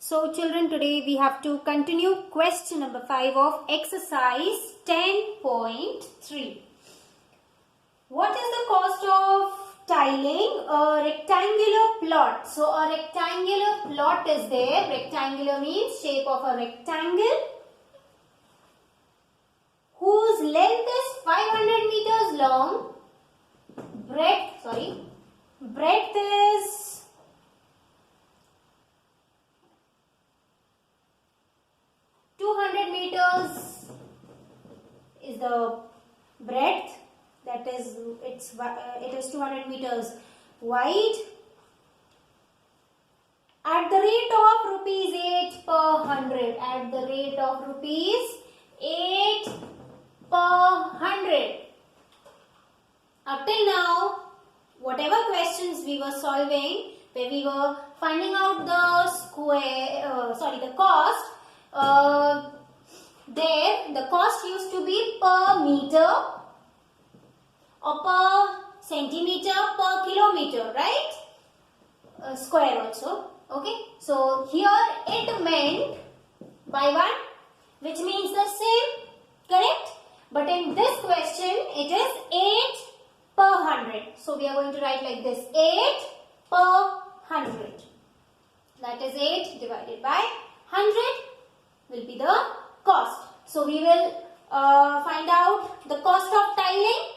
So children, today we have to continue question number 5 of exercise 10.3. What is the cost of tiling a rectangular plot? So a rectangular plot is there. Rectangular means shape of a rectangle whose length is 500 meters long. Breadth is 200 meters is the breadth, that is it is 200 meters wide at the rate of rupees 8 per 100, at the rate of rupees 8 per 100. Up till now, whatever questions we were solving, where we were finding out the cost, there the cost used to be per meter or per centimeter per kilometer, right? Square also. Okay. So here it meant by 1, which means the same, correct? But in this question it is 8 per 100. So we are going to write like this: 8 per 100. That is 8 divided by 100 will be the cost. So we will find out the cost of tiling.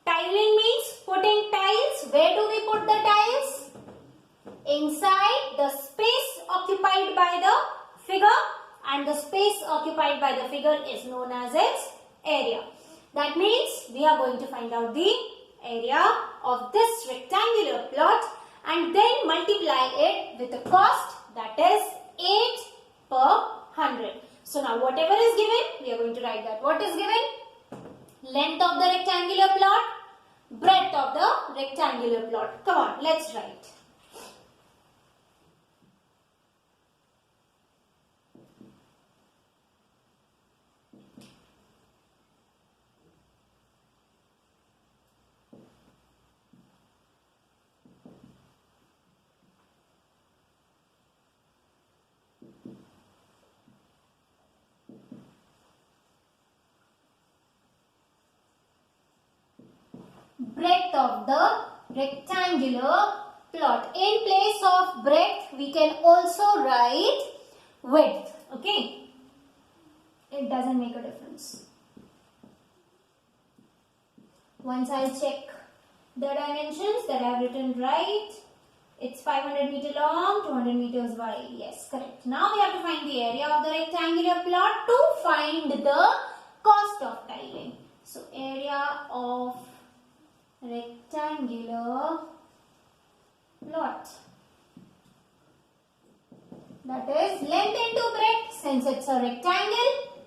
Tiling means putting tiles. Where do we put the tiles? Inside the space occupied by the figure, and the space occupied by the figure is known as its area. That means we are going to find out the area of this rectangular plot and then multiply it with the cost, that is 8 per 100. So now whatever is given, we are going to write that. What is given? Length of the rectangular plot, breadth of the rectangular plot. Come on, let's write. Breadth of the rectangular plot. In place of breadth, we can also write width. Okay. It doesn't make a difference. Once I'll check the dimensions that I have written right. It's 500 meter long, 200 meters wide. Yes, correct. Now we have to find the area of the rectangular plot to find the cost of tiling. So area of rectangular plot, that is length into breadth, since it's a rectangle.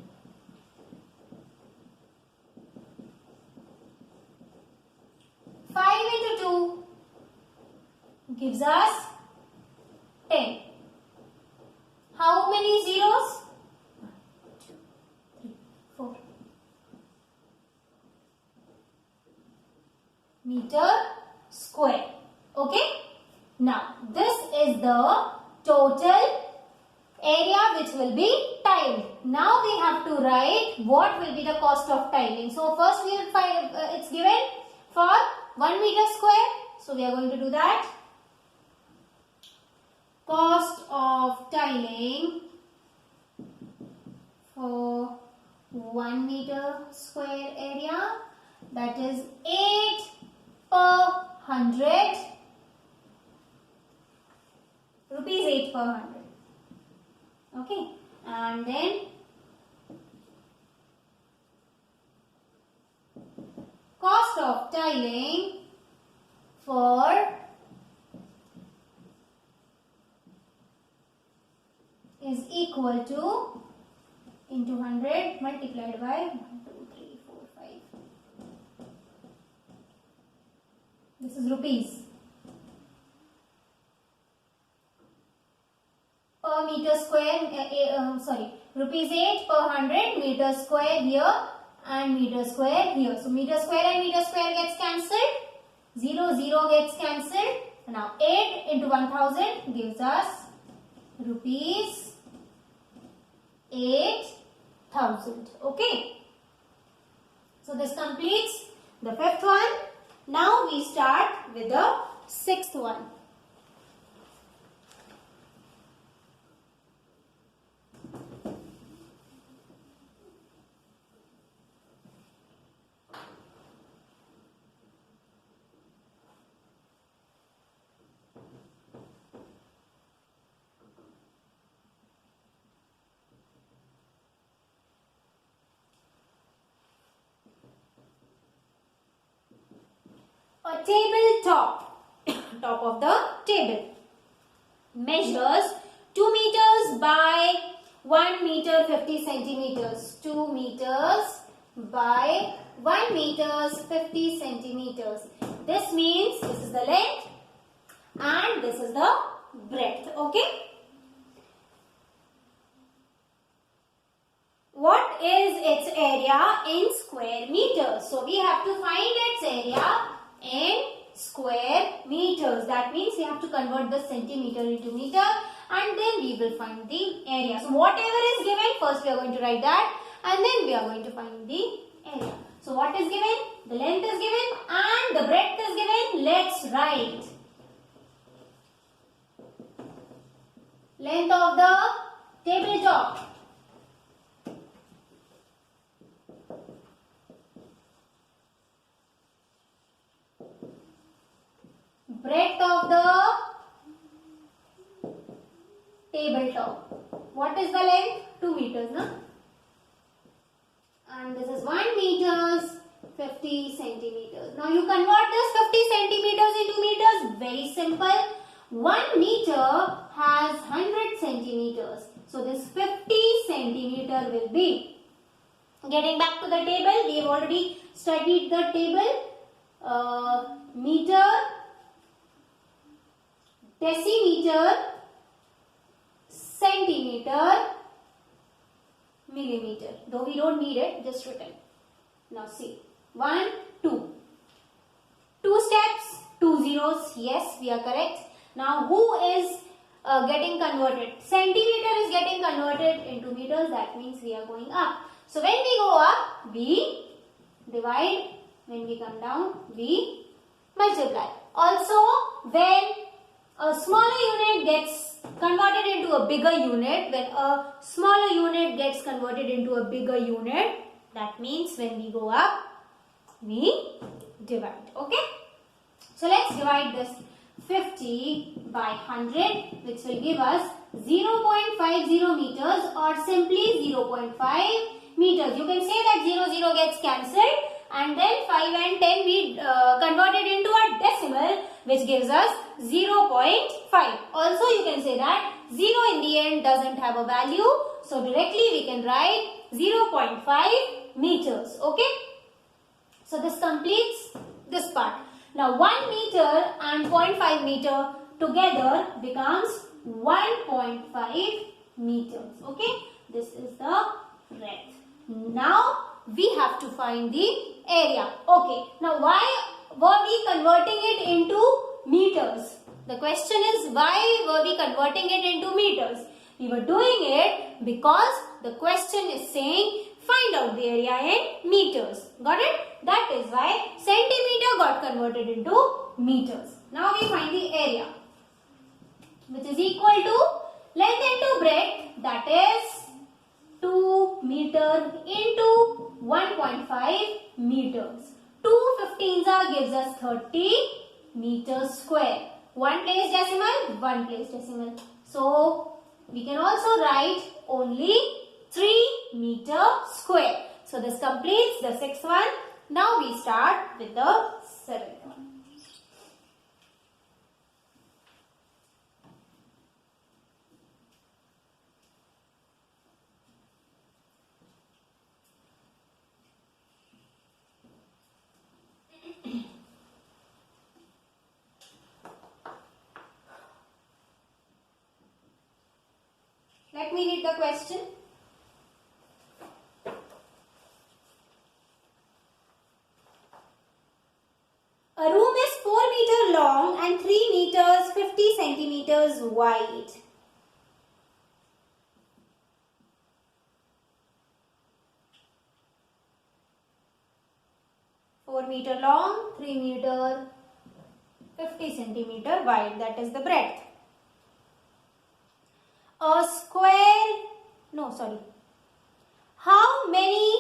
Five into 2 gives us 10. How many zeros? 1, 2, 3, 4. Meter square. Okay. Now this is the total area which will be tiled. Now we have to write what will be the cost of tiling. So first we will find it's given for 1 meter square. So we are going to do that. Cost of tiling for 1 meter square area, that is 8 per 100, rupees 8 per 100. Okay, and then cost of tiling for is equal to into 100 multiplied by 1, 2, 3, 4, 5. This is rupees per meter square. Rupees 8 per 100, meter square here and meter square here. So meter square and meter square gets cancelled. 0 gets cancelled. Now 8 into 1000 gives us rupees 8,000. Okay. So this completes the fifth one. Now we start with the sixth one. A tabletop, top of the table, measures 2 meters by 1 meter 50 centimeters. 2 meters by 1 meters 50 centimeters. This means this is the length and this is the breadth. Okay. What is its area in square meters? So we have to find its area in square meters. That means we have to convert the centimeter into meter and then we will find the area. So whatever is given, first we are going to write that and then we are going to find the area. So what is given? The length is given and the breadth is given. Let's write. Length of the tabletop. Breadth of the tabletop. What is the length? 2 meters, no? And this is 1 meters 50 centimeters. Now you convert this 50 centimeters into meters. Very simple. 1 meter has 100 centimeters. So this 50 centimeter will be. Getting back to the table, we have already studied the table. Meter, decimeter, centimeter, millimeter. Though we don't need it, just written. Now see. 1, 2. 2 steps, 2 zeros. Yes, we are correct. Now who is getting converted? Centimeter is getting converted into meters. That means we are going up. So when we go up, we divide. When we come down, we multiply. Also, when a smaller unit gets converted into a bigger unit, when a smaller unit gets converted into a bigger unit, that means when we go up, we divide. Okay? So let's divide this 50 by 100, which will give us 0.50 meters or simply 0.5 meters. You can say that 0 gets cancelled and then 5 and 10 we converted into a decimal, which gives us 0.5. Also you can say that 0 in the end doesn't have a value. So directly we can write 0.5 meters. Okay. So this completes this part. Now 1 meter and 0.5 meter together becomes 1.5 meters. Okay. This is the breadth. Now we have to find the area. Okay. Now why were we converting it into meters? The question is, why were we converting it into meters? We were doing it because the question is saying find out the area in meters. Got it? That is why centimeter got converted into meters. Now we find the area, which is equal to length into breadth, that is 2 meter into 1.5 meters. 2 15s gives us 30 meters square. 1 place decimal, 1 place decimal. So we can also write only 3 meter square. So this completes the sixth one. Now we start with the seventh one. Let me read the question. A room is 4 meters long and 3 meters 50 centimeters wide. 4 meter long, 3 meter 50 centimeter wide. That is the breadth. A square, no sorry. How many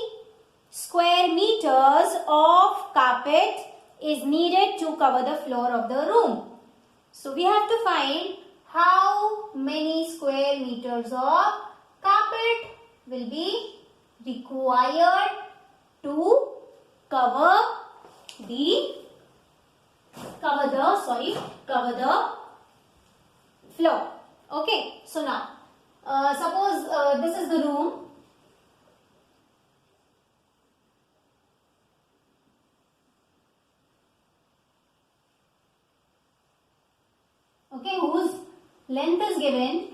square meters of carpet is needed to cover the floor of the room? So we have to find how many square meters of carpet will be required to cover the floor. Okay, so now suppose this is the room. Okay, whose length is given,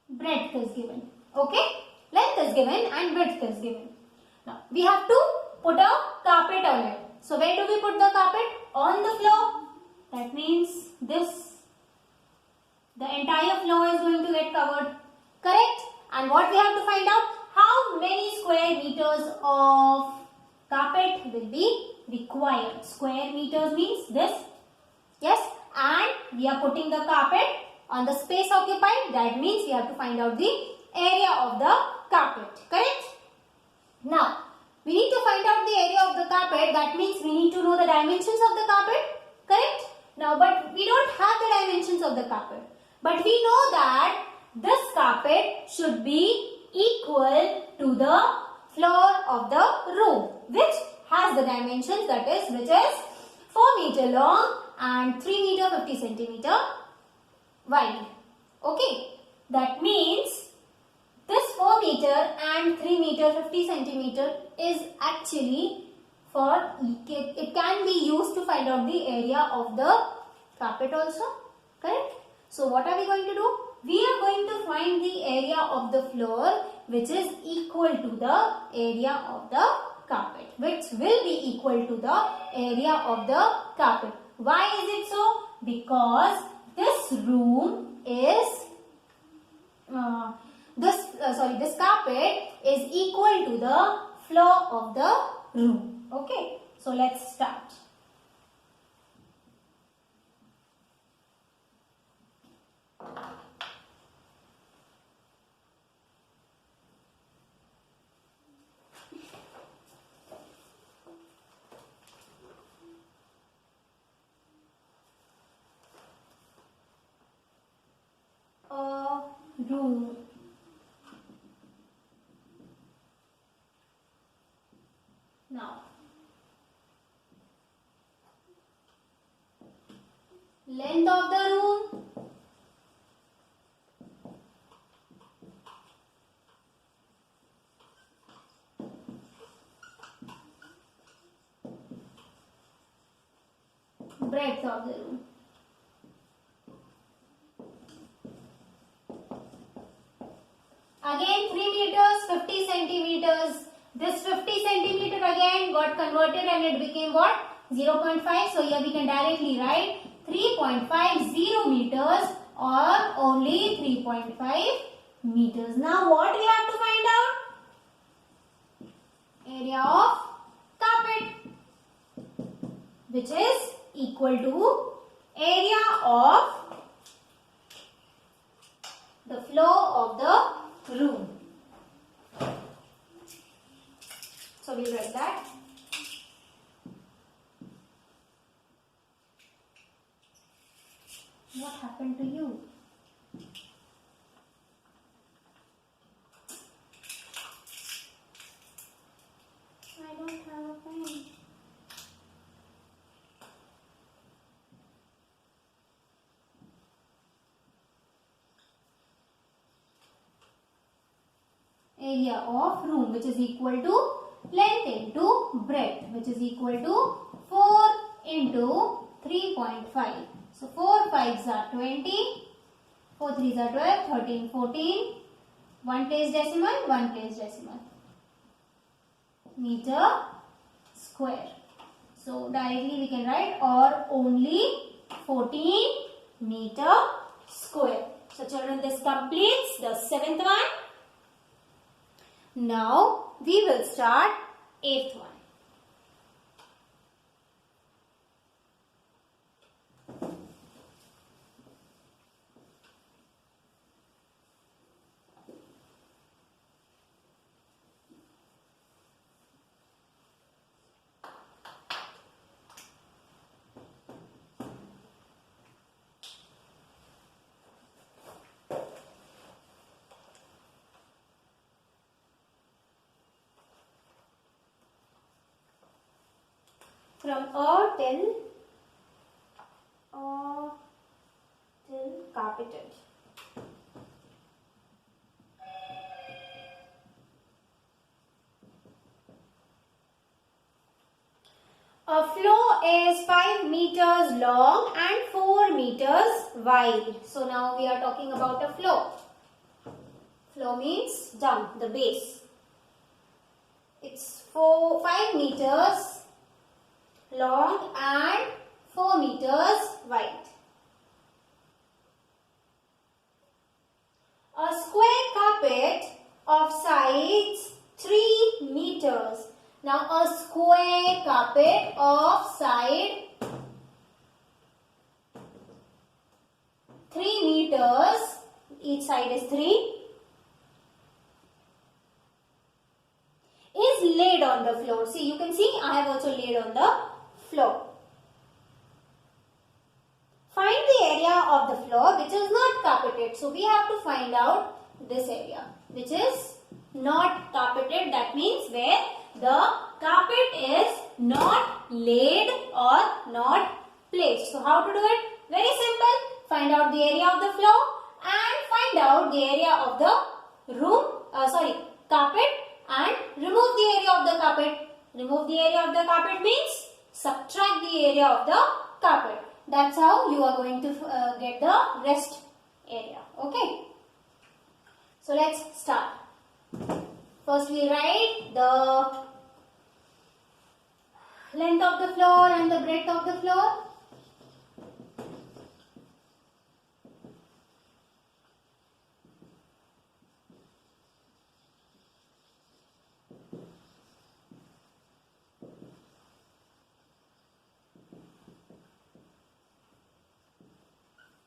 breadth is given. Okay, length is given and breadth is given. Now we have to put a carpet on it. So where do we put the carpet? On the floor. That means the entire floor is going to get covered. Correct? And what we have to find out? How many square meters of carpet will be required? Square meters means this. Yes, and we are putting the carpet on the space occupied. That means we have to find out the area of the carpet. Correct? Now, we need to find out the area of the carpet. That means we need to know the dimensions of the carpet. Correct? Now, but we don't have the dimensions of the carpet. But we know that this carpet should be equal to the floor of the room, which has the dimensions, that is, which is 4 meter long and 3 meter 50 centimeter wide. Okay, that means this 4 meter and 3 meter 50 centimeter is actually for, it can be used to find out the area of the carpet also. Correct? So what are we going to do? We are going to find the area of the floor which is equal to the area of the carpet, which will be equal to the area of the carpet. Why is it so? Because this room is this carpet is equal to the floor of the room. Okay, so let's start. Room. Now, length of the room, breadth of the room. Again 3 meters, 50 centimeters. This 50 centimeter again got converted and it became what? 0.5. So here we can directly write 3.50 meters or only 3.5 meters. Now what we have to find out? Area of carpet, which is equal to area of the floor of the room. So we'll write that. What happened to you? I don't have a pen. Area of room, which is equal to length into breadth, which is equal to 4 into 3.5. So 4 5s are 20, 4 3s are 12, 13, 14, 1 place decimal, 1 place decimal, meter square. So directly we can write or only 14 meter square. So children, this completes the 7th one. Now we will start eighth one. From A till carpeted. A floor is 5 meters long and 4 meters wide. So now we are talking about a floor. Floor means down, the base. It's 5 meters long and 4 meters wide. A square carpet of size 3 meters. Now a square carpet of side 3 meters, each side is 3, is laid on the floor. See, you can see I have also laid on the floor. Find the area of the floor which is not carpeted. So we have to find out this area which is not carpeted. That means where the carpet is not laid or not placed. So how to do it? Very simple. Find out the area of the floor and find out the area of the carpet and remove the area of the carpet. Remove the area of the carpet means subtract the area of the carpet. That's how you are going to get the rest area. Okay. So let's start. First we write the length of the floor and the breadth of the floor.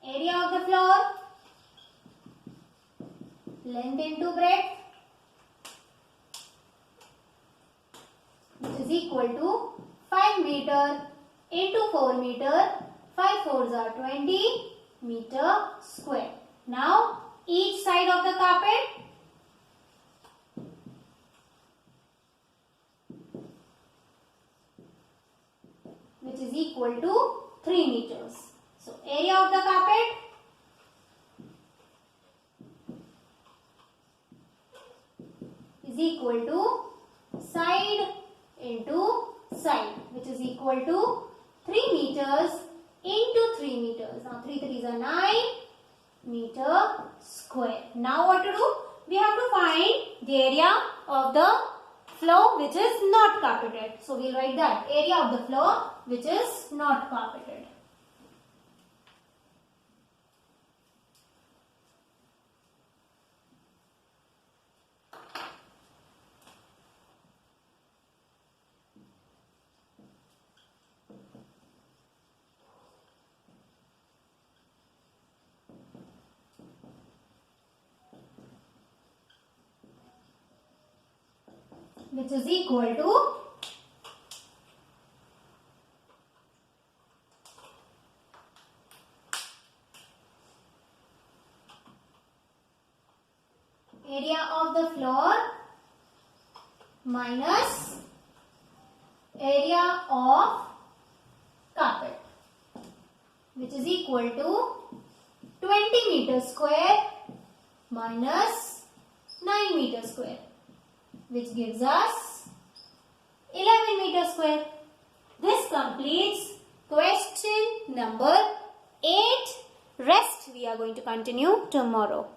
Area of the floor, length into breadth, which is equal to 5 meter into 4 meter, 5 fours are 20 meter square. Now each side of the carpet, which is equal to 3 meters. So area of the carpet is equal to side into side, which is equal to 3 meters into 3 meters. Now 3 threes are 9 meter square. Now what to do? We have to find the area of the floor which is not carpeted. So we'll write that area of the floor which is not carpeted. Which is equal to area of the floor minus area of carpet, which is equal to 20 meters square minus 9 meters square, which gives us 11 meters square. This completes question number 8. Rest we are going to continue tomorrow.